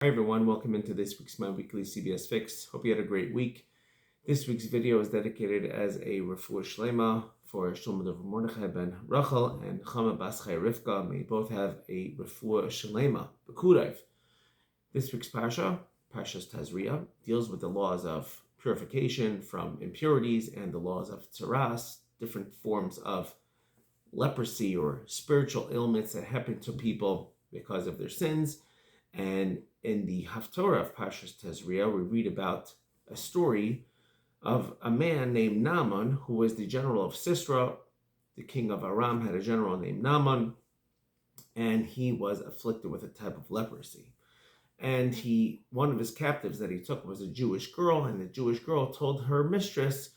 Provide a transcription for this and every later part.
Hi everyone, welcome into this week's My Weekly CBS Fix. Hope you had a great week. This week's video is dedicated as a refuah shlema for Shlomo Dov Mordechai ben Rachel and Chama bas Chai Rivka. May both have a refuah shlema. B'kurayv. This week's Parsha, Haftaras Tazriah, deals with the laws of purification from impurities and the laws of tzaras, different forms of leprosy or spiritual ailments that happen to people because of their sins. And in the Haftarah of Haftaras Tazriah, we read about a story of a man named Naaman, who was the general of Sisera. The king of Aram had a general named Naaman, and he was afflicted with a type of leprosy. And one of his captives that he took was a Jewish girl, and the Jewish girl told her mistress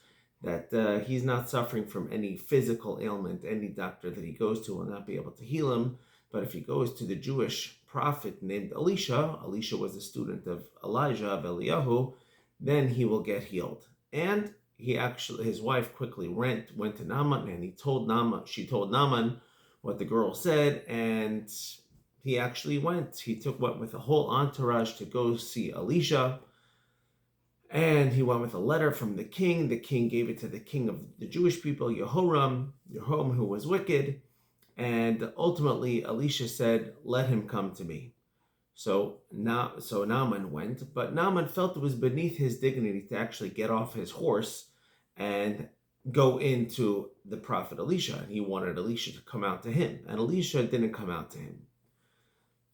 that he's not suffering from any physical ailment. Any doctor that he goes to will not be able to heal him. But if he goes to the Jewish prophet named Elisha was a student of Elijah, of Eliyahu, then he will get healed. And his wife quickly went to Naaman, and she told Naaman what the girl said, and he actually went. He went with a whole entourage to go see Elisha, and he went with a letter from the king. The king gave it to the king of the Jewish people, Jehoram, who was wicked. And ultimately, Elisha said, "Let him come to me." So Naaman went, but Naaman felt it was beneath his dignity to actually get off his horse and go into the prophet Elisha. And he wanted Elisha to come out to him. And Elisha didn't come out to him.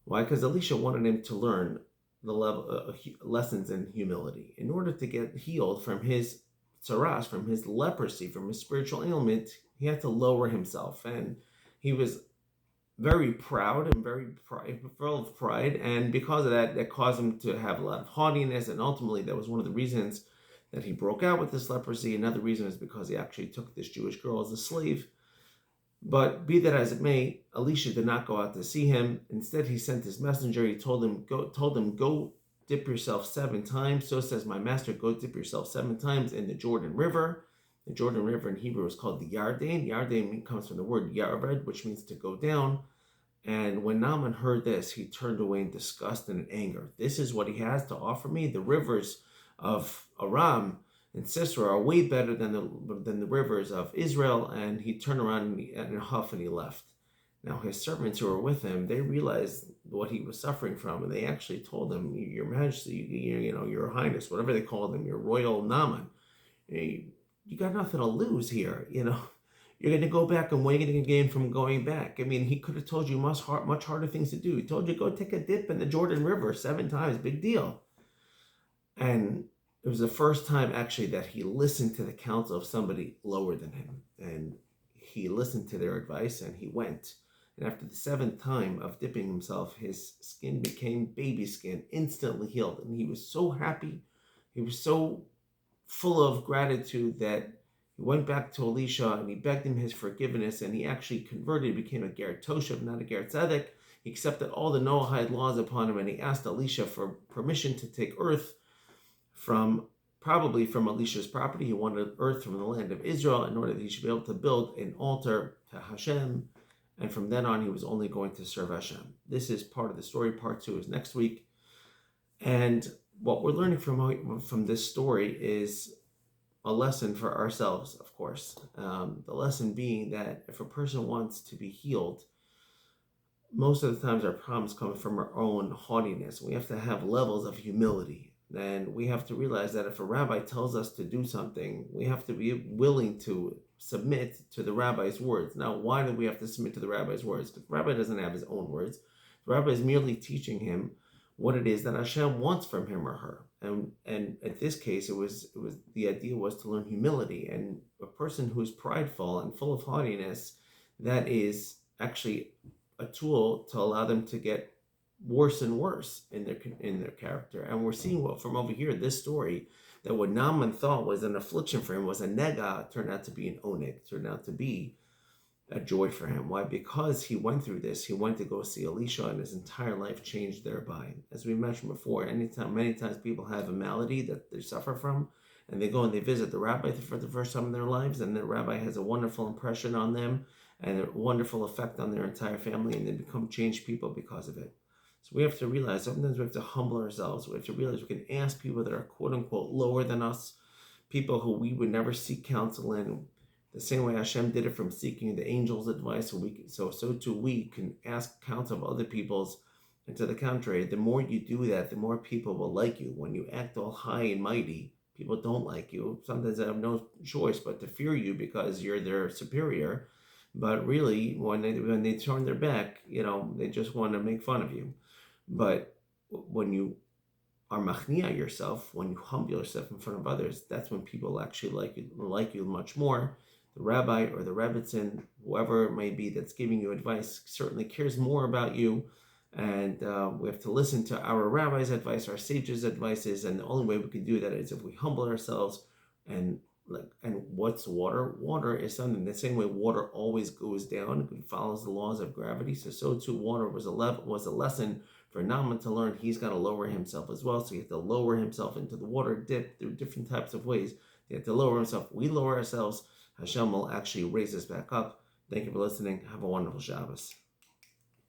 Why? Because Elisha wanted him to learn the lessons in humility. In order to get healed from his tzaras, from his leprosy, from his spiritual ailment, he had to lower himself. And he was very proud and full of pride, and because of that caused him to have a lot of haughtiness, and ultimately that was one of the reasons that he broke out with this leprosy. Another reason is because he actually took this Jewish girl as a slave. But be that as it may, Elisha did not go out to see him. Instead, he sent his messenger. He told him, go dip yourself 7 times. So says my master, go dip yourself 7 times in the Jordan River. The Jordan River in Hebrew is called the Yarden. Yarden comes from the word Yared, which means to go down. And when Naaman heard this, he turned away in disgust and in anger. This is what he has to offer me? The rivers of Aram and Sisera are way better than the rivers of Israel. And he turned around in a huff and he left. Now his servants who were with him, they realized what he was suffering from, and they actually told him, "Your Majesty, Your Highness," whatever they called him, your Royal Naaman, you got nothing to lose here, You're going to go back and wait again from going back. I mean, he could have told you much harder things to do. He told you go take a dip in the Jordan River 7 times, big deal. And it was the first time actually that he listened to the counsel of somebody lower than him. And he listened to their advice and he went. And after the 7th time of dipping himself, his skin became baby skin, instantly healed. And he was so happy. He was so full of gratitude that he went back to Elisha and he begged him his forgiveness, and he actually converted, became a Ger Toshav, not a Ger Tzedek. He accepted all the Noahide laws upon him, and he asked Elisha for permission to take earth probably from Elisha's property. He wanted earth from the land of Israel in order that he should be able to build an altar to Hashem, and from then on he was only going to serve Hashem. This is part of the story. Part 2 is next week. And what we're learning from this story is a lesson for ourselves, of course. The lesson being that if a person wants to be healed, most of the times our problems come from our own haughtiness. We have to have levels of humility. And we have to realize that if a rabbi tells us to do something, we have to be willing to submit to the rabbi's words. Now, why do we have to submit to the rabbi's words? Because the rabbi doesn't have his own words. The rabbi is merely teaching him what it is that Hashem wants from him or her. And in this case, it was the idea was to learn humility. And a person who is prideful and full of haughtiness, that is actually a tool to allow them to get worse and worse in their character. And we're seeing from over here, this story, that what Naaman thought was an affliction for him was a nega, turned out to be an onik, turned out to be a joy for him. Why? Because he went through this. He went to go see Elisha, and his entire life changed thereby. As we mentioned before, many times people have a malady that they suffer from, and they go and they visit the rabbi for the first time in their lives, and the rabbi has a wonderful impression on them and a wonderful effect on their entire family, and they become changed people because of it. So we have to realize sometimes we have to humble ourselves. We have to realize we can ask people that are quote unquote lower than us, people who we would never seek counsel in. The same way Hashem did it from seeking the angels' advice, so too we can ask counsel of other people's. And to the contrary, the more you do that, the more people will like you. When you act all high and mighty, people don't like you. Sometimes they have no choice but to fear you because you're their superior. But really, when they turn their back, they just want to make fun of you. But when you are machnia yourself, when you humble yourself in front of others, that's when people actually like you much more. The rabbi or the rebbitzin, whoever it may be that's giving you advice, certainly cares more about you. And we have to listen to our rabbi's advice, our sages' advices, and the only way we can do that is if we humble ourselves. And what's water? Water is something the same way water always goes down, it follows the laws of gravity. So too water was a lesson for Naaman to learn. He's got to lower himself as well. So he has to lower himself into the water, dip through different types of ways. He has to lower himself. We lower ourselves. Hashem will actually raise us back up. Thank you for listening. Have a wonderful Shabbos.